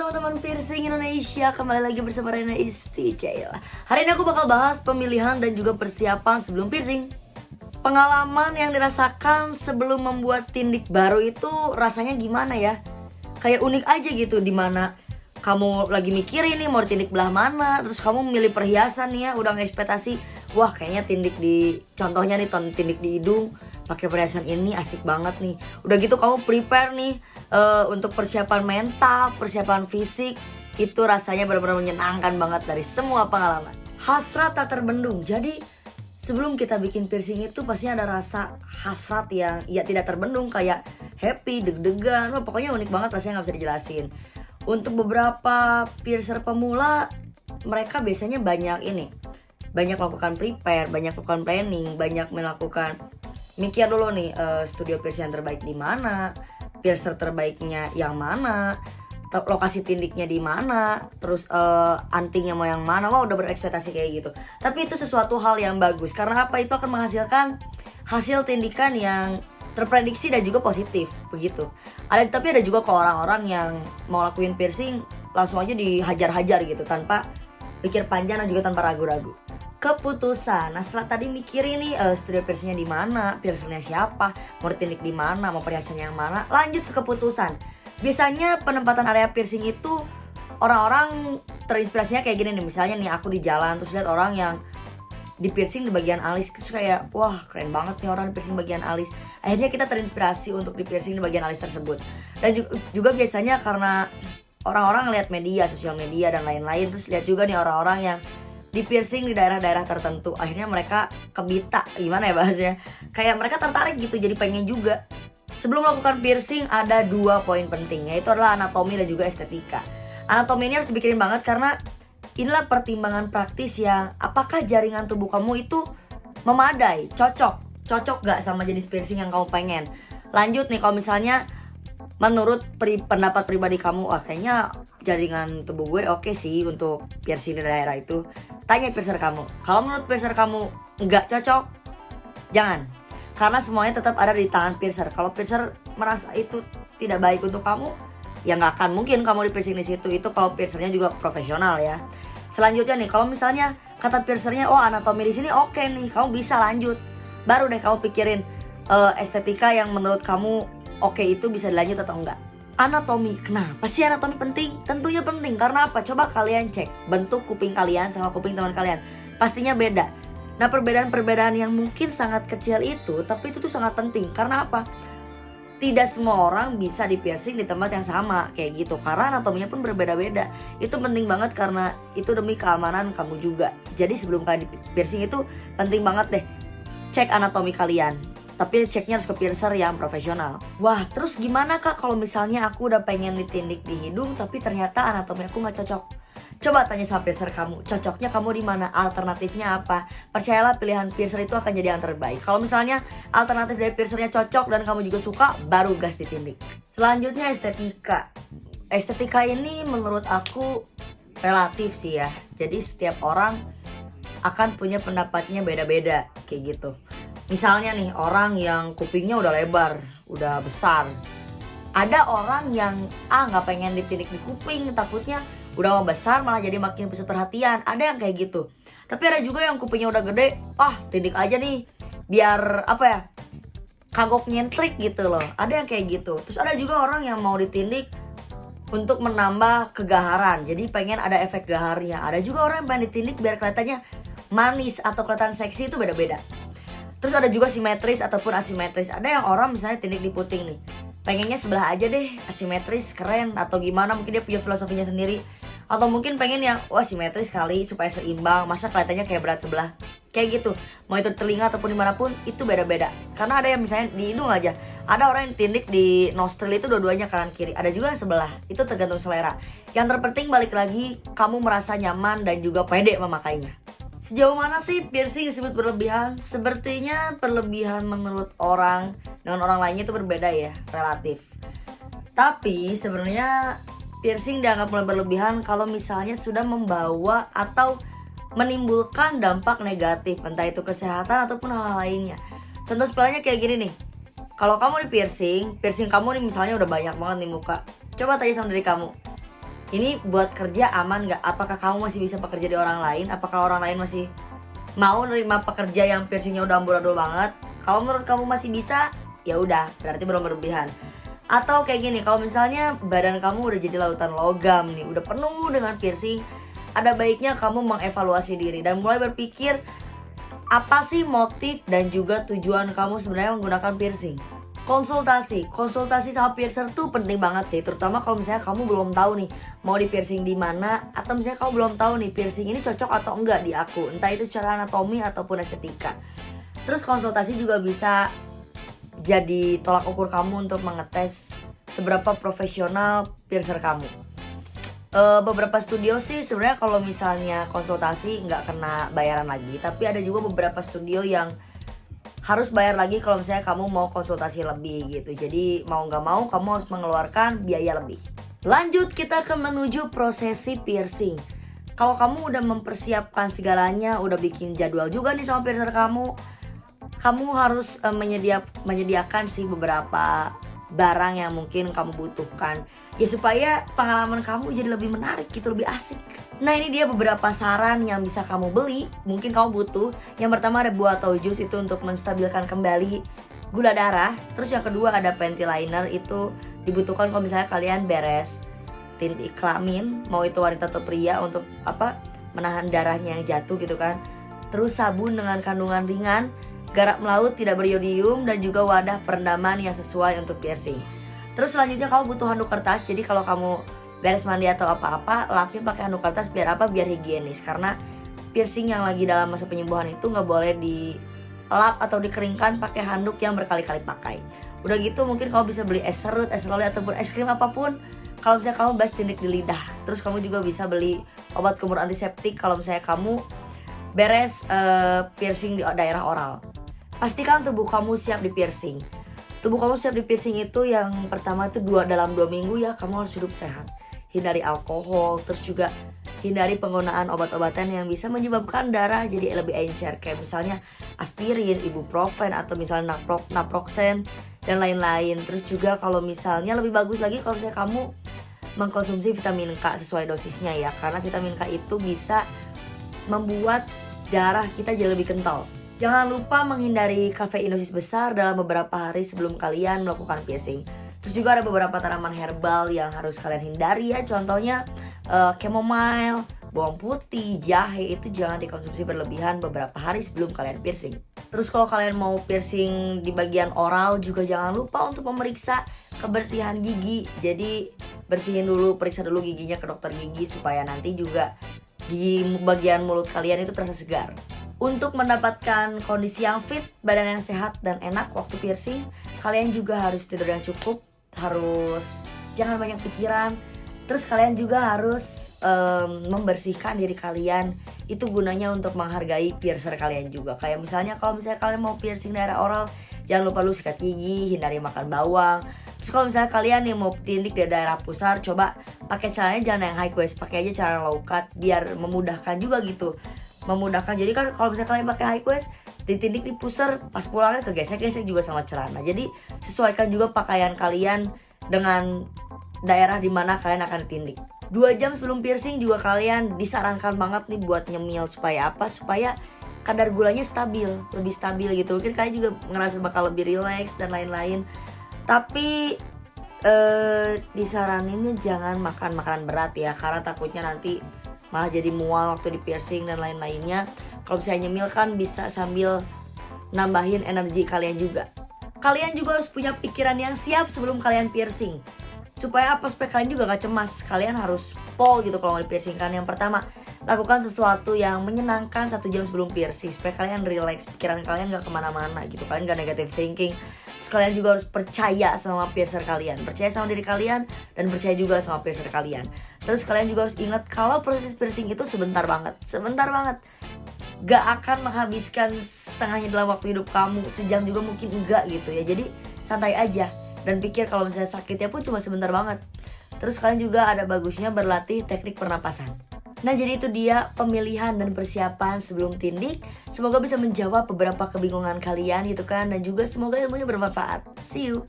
teman-teman piercing Indonesia, kembali lagi bersama Rena Isti Cil. Hari ini aku bakal bahas pemilihan dan juga persiapan sebelum piercing. Pengalaman yang dirasakan sebelum membuat tindik baru itu rasanya gimana ya? Kayak unik aja gitu, dimana kamu lagi mikirin nih mau tindik belah mana, terus kamu memilih perhiasan nih ya, udah ngekspektasi, wah kayaknya tindik di, contohnya nih tindik di hidung, pakai perhiasan ini asik banget nih. Udah gitu kamu prepare nih untuk persiapan mental, persiapan fisik, itu rasanya benar-benar menyenangkan banget dari semua pengalaman. Hasrat tak terbendung. Jadi sebelum kita bikin piercing itu pasti ada rasa hasrat yang ya tidak terbendung, kayak happy, deg-degan, wah pokoknya unik banget rasanya, nggak bisa dijelasin. Untuk beberapa piercer pemula, mereka biasanya banyak melakukan prepare, banyak melakukan planning, banyak melakukan mikir dulu nih studio piercing yang terbaik di mana, piercer terbaiknya yang mana, lokasi tindiknya di mana, terus antingnya mau yang mana. Wah udah berekspektasi kayak gitu. Tapi itu sesuatu hal yang bagus, karena apa? Itu akan menghasilkan hasil tindikan yang terprediksi dan juga positif begitu. Tapi ada juga kok orang-orang yang mau lakuin piercing langsung aja dihajar-hajar gitu, tanpa pikir panjang dan juga tanpa ragu-ragu. Keputusan. Nah setelah tadi mikirin nih studio piercingnya di mana, piercernya siapa, mau tindik di mana, mau perhiasannya yang mana, lanjut ke keputusan. Biasanya penempatan area piercing itu orang-orang terinspirasinya kayak gini nih. Misalnya nih aku di jalan terus lihat orang yang di piercing di bagian alis, terus kayak wah keren banget nih orang di piercing bagian alis. Akhirnya kita terinspirasi untuk di piercing di bagian alis tersebut. Dan juga biasanya karena orang-orang lihat media, sosial media dan lain-lain, terus lihat juga nih orang-orang yang di piercing di daerah-daerah tertentu, akhirnya mereka kebita, gimana ya bahasanya, kayak mereka tertarik gitu, jadi pengen juga. Sebelum melakukan piercing ada 2 poin penting, yaitu adalah anatomi dan juga estetika. Anatomi ini harus dipikirin banget karena inilah pertimbangan praktis yang apakah jaringan tubuh kamu itu memadai, cocok gak sama jenis piercing yang kamu pengen. Lanjut nih, kalau misalnya menurut pendapat pribadi kamu, wah kayaknya jaringan tubuh gue oke sih untuk piercing di daerah itu, tanya piercer kamu. Kalau menurut piercer kamu nggak cocok, jangan, karena semuanya tetap ada di tangan piercer. Kalau piercer merasa itu tidak baik untuk kamu, ya nggak akan mungkin kamu di piercing di situ. Itu kalau piercernya juga profesional ya. Selanjutnya nih, kalau misalnya kata piercernya, oh anatomi di sini oke nih, kamu bisa lanjut. Baru deh kamu pikirin estetika yang menurut kamu oke itu bisa dilanjut atau enggak. Anatomi, kenapa sih anatomi penting? Tentunya penting, karena apa? Coba kalian cek bentuk kuping kalian sama kuping teman kalian, pastinya beda. Nah perbedaan-perbedaan yang mungkin sangat kecil itu, tapi itu tuh sangat penting. Karena apa? Tidak semua orang bisa di piercing di tempat yang sama kayak gitu, karena anatominya pun berbeda-beda. Itu penting banget karena itu demi keamanan kamu juga. Jadi sebelum kalian di piercing itu penting banget deh cek anatomi kalian. Tapi ceknya harus ke piercer yang profesional. Wah terus gimana kak kalau misalnya aku udah pengen ditindik di hidung tapi ternyata anatomi aku gak cocok? Coba tanya sama piercer kamu, cocoknya kamu di mana, alternatifnya apa? Percayalah pilihan piercer itu akan jadi yang terbaik. Kalau misalnya alternatif dari piercernya cocok dan kamu juga suka, baru gas ditindik. Selanjutnya estetika. Estetika ini menurut aku relatif sih ya. Jadi setiap orang akan punya pendapatnya beda-beda kayak gitu. Misalnya nih orang yang kupingnya udah lebar, udah besar. Ada orang yang nggak pengen ditindik di kuping, takutnya udah mau besar malah jadi makin pusat perhatian. Ada yang kayak gitu. Tapi ada juga yang kupingnya udah gede, tindik aja nih biar apa ya, kagok nyentrik gitu loh. Ada yang kayak gitu. Terus ada juga orang yang mau ditindik untuk menambah kegaharan, jadi pengen ada efek gaharnya. Ada juga orang yang pengen ditindik biar kelihatannya manis atau kelihatan seksi, itu beda-beda. Terus ada juga simetris ataupun asimetris. Ada yang orang misalnya tindik di puting nih, pengennya sebelah aja deh, asimetris, keren, atau gimana, mungkin dia punya filosofinya sendiri. Atau mungkin pengen yang, wah simetris kali supaya seimbang, masa kelihatannya kayak berat sebelah. Kayak gitu, mau itu telinga ataupun dimanapun, itu beda-beda. Karena ada yang misalnya di hidung aja, ada orang yang tindik di nostril itu dua-duanya kanan kiri. Ada juga yang sebelah, itu tergantung selera. Yang terpenting balik lagi, kamu merasa nyaman dan juga pede memakainya. Sejauh mana sih piercing disebut berlebihan? Sepertinya berlebihan menurut orang dengan orang lainnya itu berbeda ya, relatif. Tapi sebenarnya piercing dianggap mulai berlebihan kalau misalnya sudah membawa atau menimbulkan dampak negatif, entah itu kesehatan ataupun hal lainnya. Contoh sepelanya kayak gini nih. Kalau kamu di piercing kamu nih misalnya udah banyak banget nih muka. Coba tanya sama diri kamu, Ini buat kerja aman nggak? Apakah kamu masih bisa bekerja di orang lain? Apakah orang lain masih mau nerima pekerja yang piercingnya udah amburadul banget? Kalau menurut kamu masih bisa, ya udah, berarti belum berlebihan. Atau kayak gini, kalau misalnya badan kamu udah jadi lautan logam nih, udah penuh dengan piercing, ada baiknya kamu mengevaluasi diri dan mulai berpikir apa sih motif dan juga tujuan kamu sebenarnya menggunakan piercing. Konsultasi sama piercer tuh penting banget sih, terutama kalau misalnya kamu belum tahu nih mau di piercing di mana, atau misalnya kamu belum tahu nih piercing ini cocok atau enggak di aku, entah itu secara anatomi ataupun estetika. Terus konsultasi juga bisa jadi tolak ukur kamu untuk mengetes seberapa profesional piercer kamu. Beberapa studio sih sebenarnya kalau misalnya konsultasi nggak kena bayaran lagi, tapi ada juga beberapa studio yang harus bayar lagi kalau misalnya kamu mau konsultasi lebih gitu. Jadi mau nggak mau kamu harus mengeluarkan biaya lebih. Lanjut kita ke menuju prosesi piercing. Kalau kamu udah mempersiapkan segalanya, udah bikin jadwal juga nih sama piercer kamu harus menyediakan sih beberapa barang yang mungkin kamu butuhkan, ya supaya pengalaman kamu jadi lebih menarik gitu, lebih asik. Nah ini dia beberapa saran yang bisa kamu beli, mungkin kamu butuh. Yang pertama ada buah atau jus, itu untuk menstabilkan kembali gula darah. Terus yang kedua ada panty liner, itu dibutuhkan kalau misalnya kalian beres tindik kelamin, mau itu wanita atau pria, untuk menahan darahnya yang jatuh gitu kan. Terus sabun dengan kandungan ringan, garam laut tidak beriodium, dan juga wadah perendaman yang sesuai untuk piercing. Terus selanjutnya kamu butuh handuk kertas. Jadi kalau kamu beres mandi atau apa-apa, lapin pakai handuk kertas. Biar apa? Biar higienis. Karena piercing yang lagi dalam masa penyembuhan itu nggak boleh dilap atau dikeringkan pakai handuk yang berkali-kali pakai. Udah gitu mungkin kamu bisa beli es serut, es loli, ataupun es krim apapun kalau misalnya kamu beres tindik di lidah. Terus kamu juga bisa beli obat kumur antiseptik kalau misalnya kamu beres piercing di daerah oral. Pastikan tubuh kamu siap di piercing. Tubuh kamu siap di piercing itu yang pertama itu dalam 2 minggu ya kamu harus hidup sehat. Hindari alkohol, terus juga hindari penggunaan obat-obatan yang bisa menyebabkan darah jadi lebih encer, kayak misalnya aspirin, ibuprofen, atau misalnya naproxen dan lain-lain. Terus juga kalau misalnya lebih bagus lagi kalau misalnya kamu mengkonsumsi vitamin K sesuai dosisnya ya, karena vitamin K itu bisa membuat darah kita jadi lebih kental. Jangan lupa menghindari kafein dosis besar dalam beberapa hari sebelum kalian melakukan piercing. Terus juga ada beberapa tanaman herbal yang harus kalian hindari ya. Contohnya chamomile, bawang putih, jahe, itu jangan dikonsumsi berlebihan beberapa hari sebelum kalian piercing. Terus kalau kalian mau piercing di bagian oral juga jangan lupa untuk memeriksa kebersihan gigi. Jadi periksa dulu giginya ke dokter gigi supaya nanti juga di bagian mulut kalian itu terasa segar. Untuk mendapatkan kondisi yang fit, badan yang sehat dan enak waktu piercing, kalian juga harus tidur yang cukup, jangan banyak pikiran. Terus kalian juga harus membersihkan diri kalian. Itu gunanya untuk menghargai piercer kalian juga. Kayak misalnya kalau misalnya kalian mau piercing daerah oral, jangan lupa lu sikat gigi, hindari makan bawang. Terus kalau misalnya kalian yang mau tindik di daerah pusar, coba pakai caranya jangan yang high waist, pakai aja cara low cut biar memudahkan juga gitu. Jadi kan kalau misalnya kalian pakai high waist, ditindik di pusar, pas pulangnya kegesek-gesek juga sama celana. Jadi sesuaikan juga pakaian kalian dengan daerah dimana kalian akan ditindik. 2 jam sebelum piercing juga kalian disarankan banget nih buat nyemil. Supaya apa? Supaya kadar gulanya lebih stabil gitu. Mungkin kalian juga ngerasa bakal lebih relax dan lain-lain. Tapi disaraninnya jangan makan makanan berat ya, karena takutnya nanti malah jadi mual waktu di piercing dan lain-lainnya. Kalau misalnya nyemil kan bisa sambil nambahin energi kalian juga. Kalian juga harus punya pikiran yang siap sebelum kalian piercing. Supaya apa? Supaya kalian juga gak cemas. Kalian harus pol gitu kalau mau di piercing kan. Yang pertama, lakukan sesuatu yang menyenangkan 1 jam sebelum piercing. Supaya kalian relax, pikiran kalian gak kemana-mana gitu. Kalian gak negative thinking. Terus kalian juga harus percaya sama piercer kalian. Percaya sama diri kalian dan percaya juga sama piercer kalian. Terus kalian juga harus ingat kalau proses piercing itu sebentar banget. Gak akan menghabiskan setengahnya dalam waktu hidup kamu. Sejam juga mungkin enggak gitu ya. Jadi santai aja. Dan pikir kalau misalnya sakitnya pun cuma sebentar banget. Terus kalian juga ada bagusnya berlatih teknik pernapasan. Nah jadi itu dia pemilihan dan persiapan sebelum tindik. Semoga bisa menjawab beberapa kebingungan kalian gitu kan. Dan juga semoga ilmunya bermanfaat. See you!